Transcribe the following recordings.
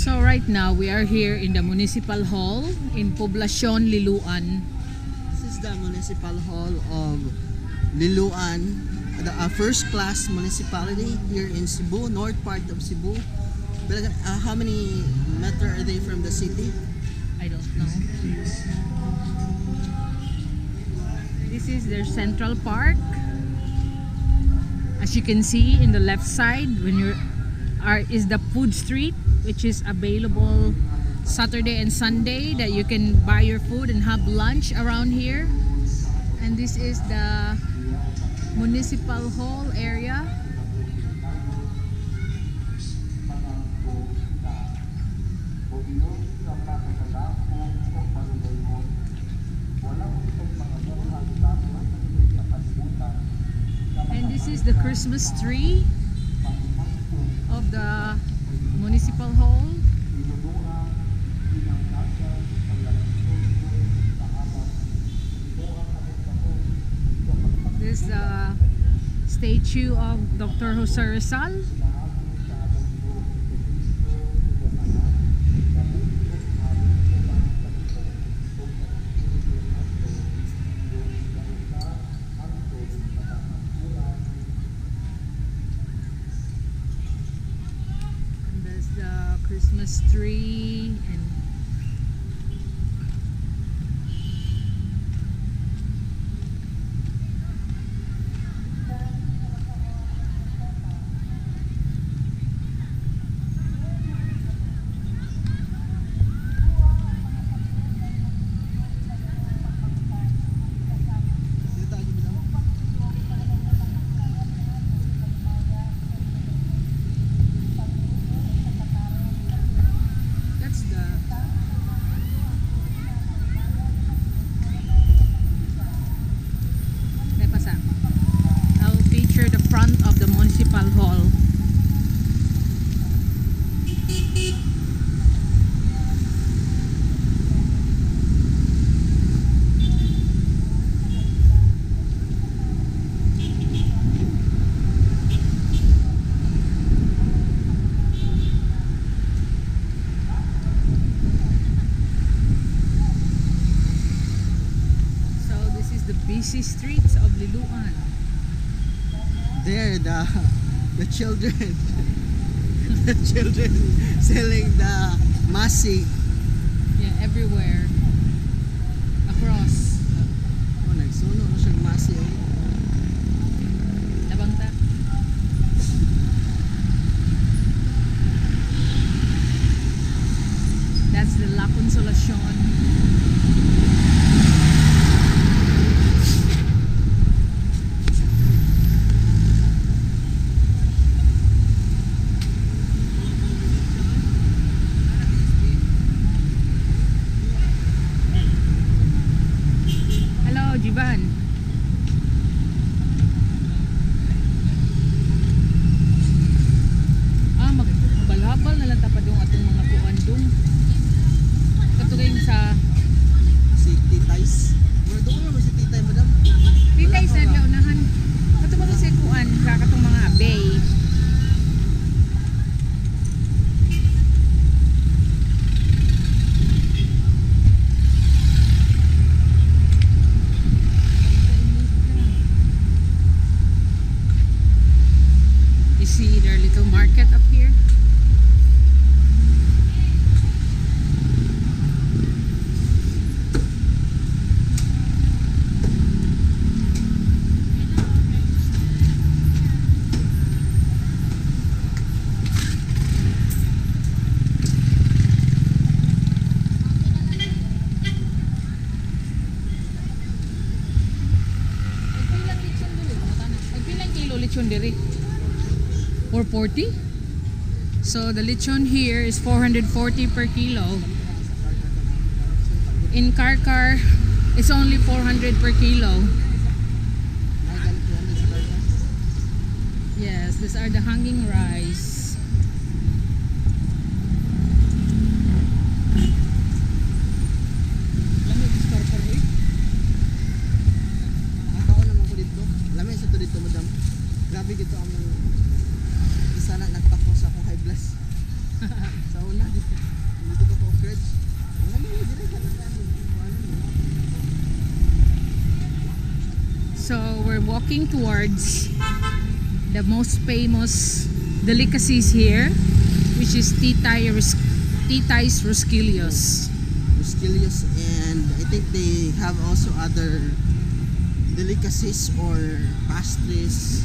So right now we are here in the Municipal Hall in Poblacion, Liloan. This is the Municipal Hall of Liloan, the first class municipality here in Cebu, north part of Cebu. But, how many meters are they from the city? I don't know. This is their central park. As you can see in the left side, when you're is the food street, which is available Saturday and Sunday, that you can buy your food and have lunch around here. And this is the Municipal Hall area. And this is the Christmas tree of the Municipal Hall. This is the statue of Dr. Jose Rizal. Christmas tree and of the Municipal Hall. So this is the busy streets of Liloan. There, the children, the children selling the masi. Yeah, everywhere, across. Oh, nagsuno na siyang masi. Labang ta. That's the Consolacion. Jiban. Magbalhabal na lang tapadong atong mga kuandong. Katugay sa si Titays. Wala doon naman si Titay, madam. Titay sa unahan. Katugay sa kuan sa katong mga bay. See their little market up here. Nagpilang kilo lechon diri? 440. So the lechon here is 440 per kilo. In Karkar, it's only 400 per kilo. Yes, these are the hanging rice. Grabe gito ang sana nagtapos ako high blast. Sa una, dito ka po, Creds. Dito ka na kami. So we're walking towards the most famous delicacies here, which is Titay's Rosquillos. Rosquillos, and I think they have also other delicacies or pastries.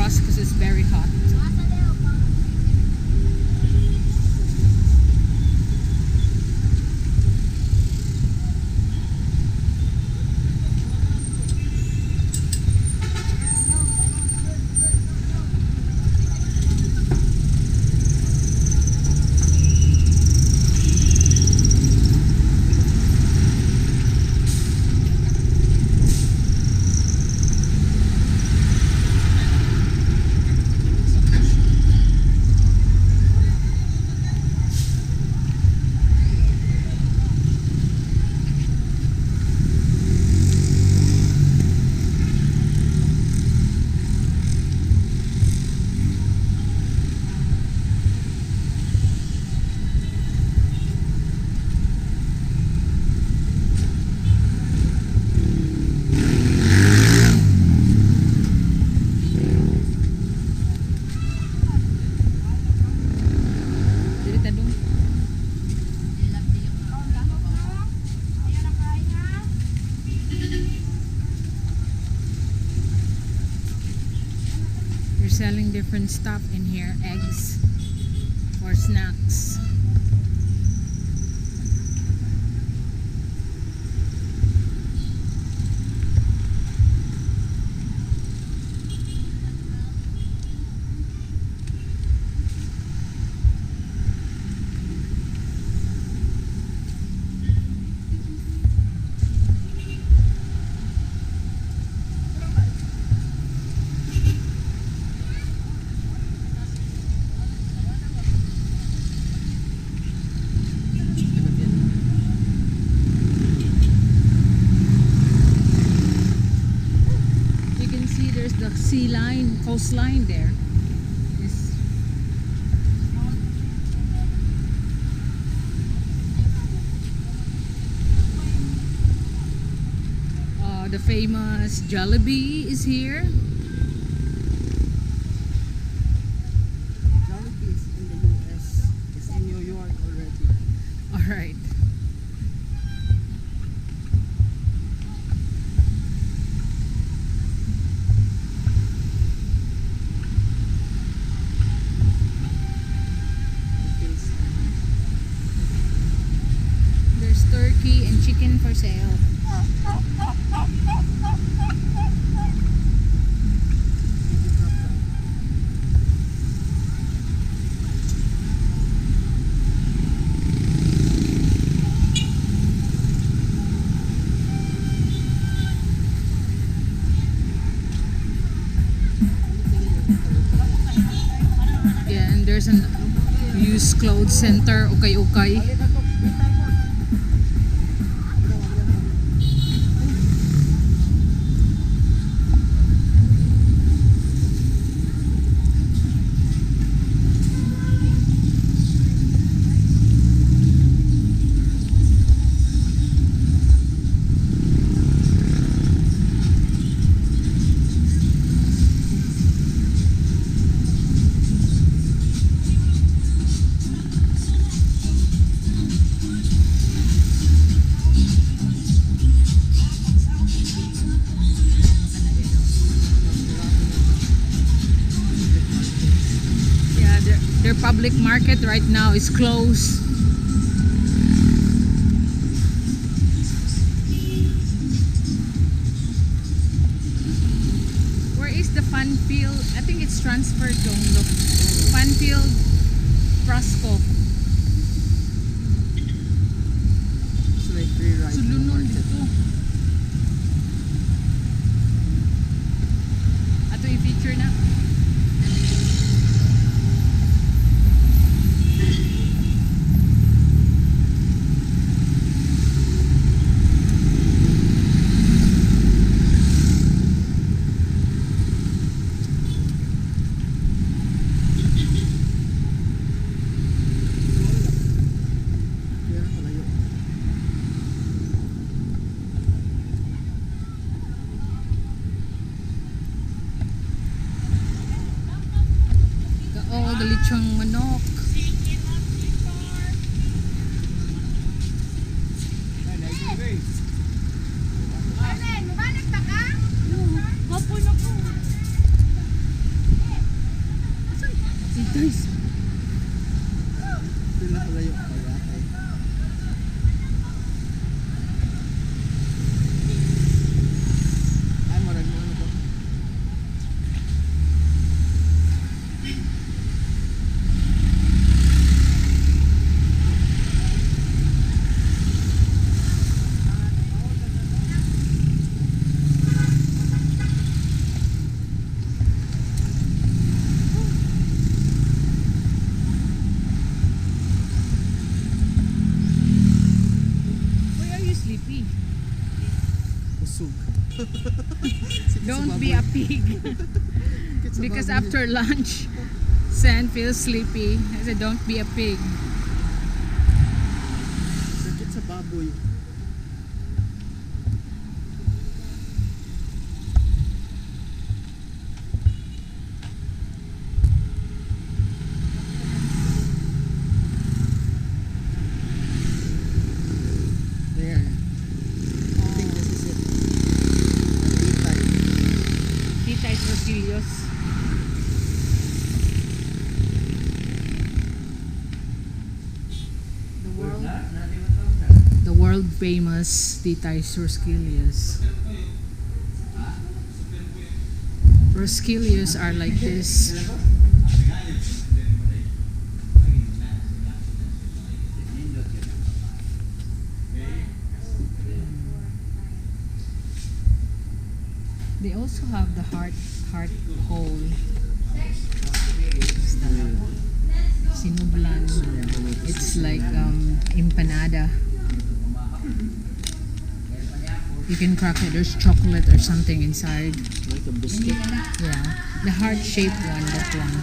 Because it's very hot. Selling different stuff in here, eggs or snacks. The sea line, coastline there is the famous Jollibee is here. Jollibee is in the US. It's in New York already. All right. Turkey and chicken for sale. Yeah, and there's an used clothes center, okay. public market right now is closed. Where is the fun field? I think it's transferred to look. Fun field Frasco. It's like free ride. Sulunod dito. Ato i-feature na. Oh, the lechong manok. Hapon ako. Guys. Pila kalayo kaya ay. Ay, marag mo ano ko. Why are you sleepy? Usog. Don't be a pig. Because after lunch, Sen feels sleepy. I said, don't be a pig. Sakit sa baboy. There. I think this is it. Tita is Rosillos. The world famous Tita is Roskillios. Roskillios are like this. They also have the heart hole. Sinublan. It's like empanada. You can crack it. There's chocolate or something inside. Like a biscuit. Yeah, the heart-shaped one. That one.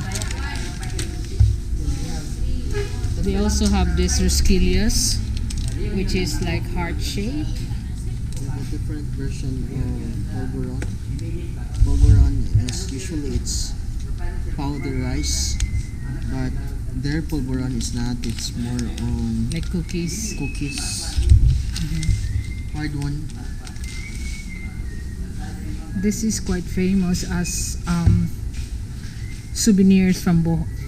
They also have this Roskillios, which is like heart-shaped. We have a different version of polvoron. Polvoron is usually it's powder rice, but their polvoron is not. It's more on Like cookies. hard one. This is quite famous as souvenirs from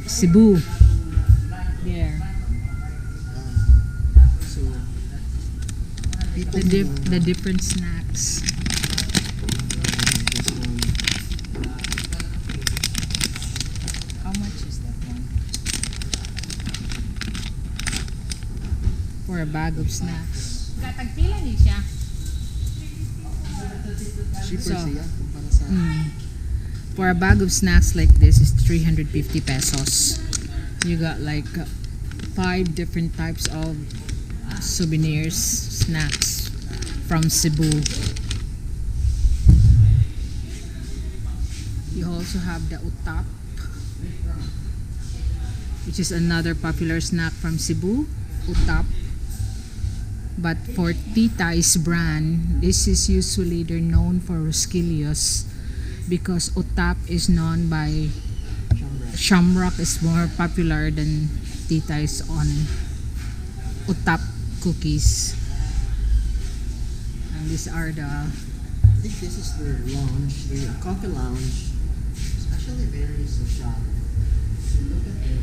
Cebu. There. So people The different snacks. this one. How much is that one? For a bag of snacks. Tagpila din siya. Cheaper So, siya kumpara sa For a bag of snacks like this is 350 pesos. You got like 5 different types of souvenirs, snacks from Cebu. You also have the utap, which is another popular snack from Cebu, utap. But for Titai's brand, this is usually they're known for Roskillios because utap is known by Shamrock is more popular than Titai's on utap cookies. And these are the I think this is their lounge, their coffee lounge. It's actually very social. So look at the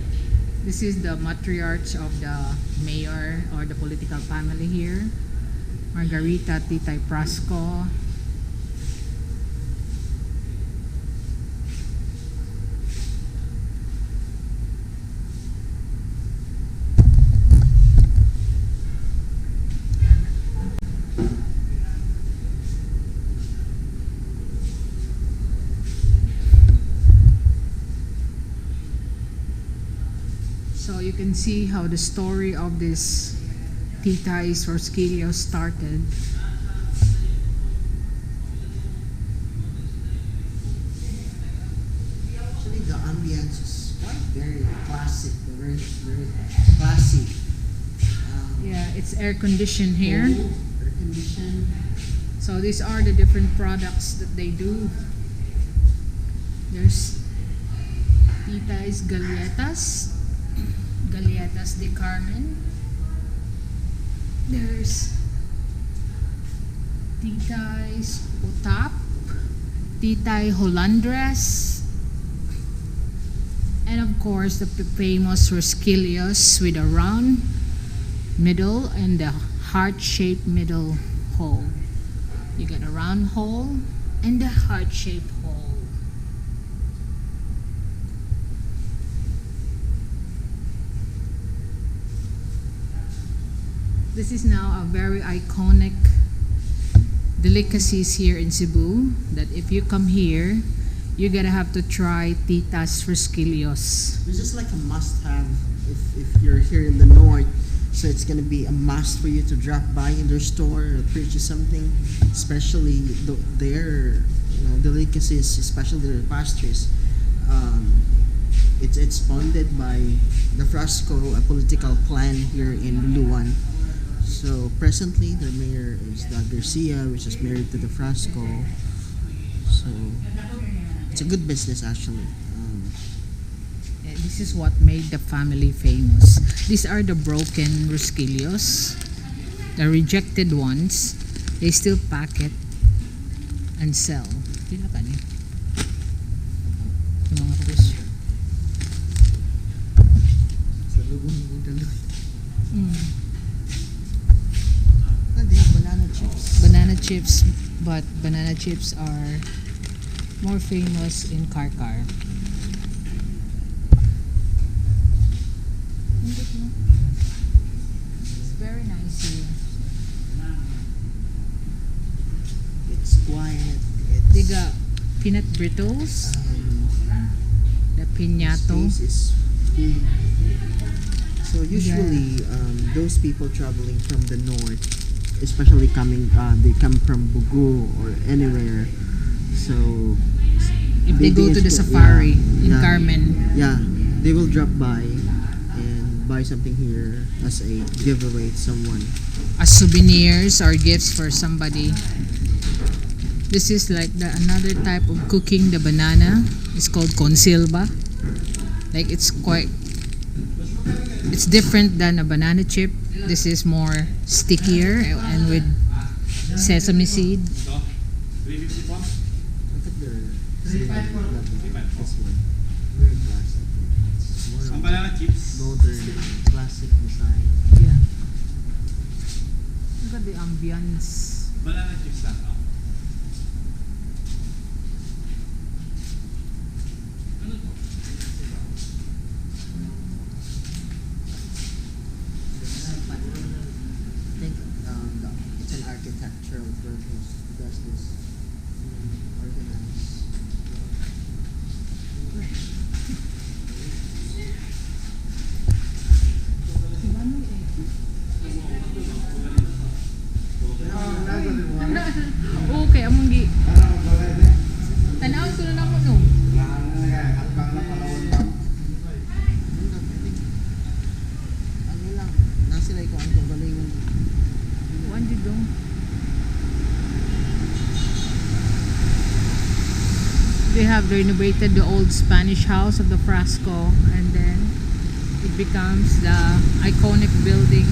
This is the matriarch of the mayor or the political family here. Margarita, Titay Prasco. So you can see how the story of this Titay's or Skilio started. Actually, the ambience is quite very classic, very very classy. Yeah, it's air conditioned here. Air conditioned. So these are the different products that they do. There's Titay's Galletas, Galletas de Carmen. There's Titay's Utap, Titay Holandres, and of course the famous Rosquillos with a round middle and the heart-shaped middle hole. You get a round hole and the heart-shaped hole. This is now a very iconic delicacies here in Cebu that if you come here, you're gonna have to try Tita's Rosquillos. It's just like a must-have if you're here in the north. So it's gonna be a must for you to drop by in their store or purchase something, especially their delicacies, especially their pastries. It's funded by the Frasco, a political clan here in Liloan. So presently, the mayor is Doug Garcia, which is married to the Frasco. So it's a good business actually. And this is what made the family famous. These are the broken Rosquillos, the rejected ones. They still pack it and sell. Pila ka ni? Yung mga presyo. Sa lubong mo dalawa. They have banana chips. Banana chips, but banana chips are more famous in Karkar. It's very nice here. It's quiet. They got peanut brittles, the piñato. Space is full. So usually, those people traveling from the north, especially they come from Bugu or anywhere. So If they go to the safari in Carmen, yeah, they will drop by and buy something here as a giveaway to someone. as souvenirs or gifts for somebody. This is like another type of cooking the banana. It's called consilba. Like it's different than a banana chip. This is more stickier and with sesame seed. Look at this one. Very classic. It's Ang more banana chips. modern, classic design. Yeah. Look at the ambience. Banana chips lang. No? Ano to? I think it's an architectural purpose because this organized. Okay, among gi. Tanawin ko na lang mo no. Ano lang, nasilay ko ang kabalay mo. Kuan di dong. They have renovated the old Spanish house of the Frasco, and then it becomes the iconic building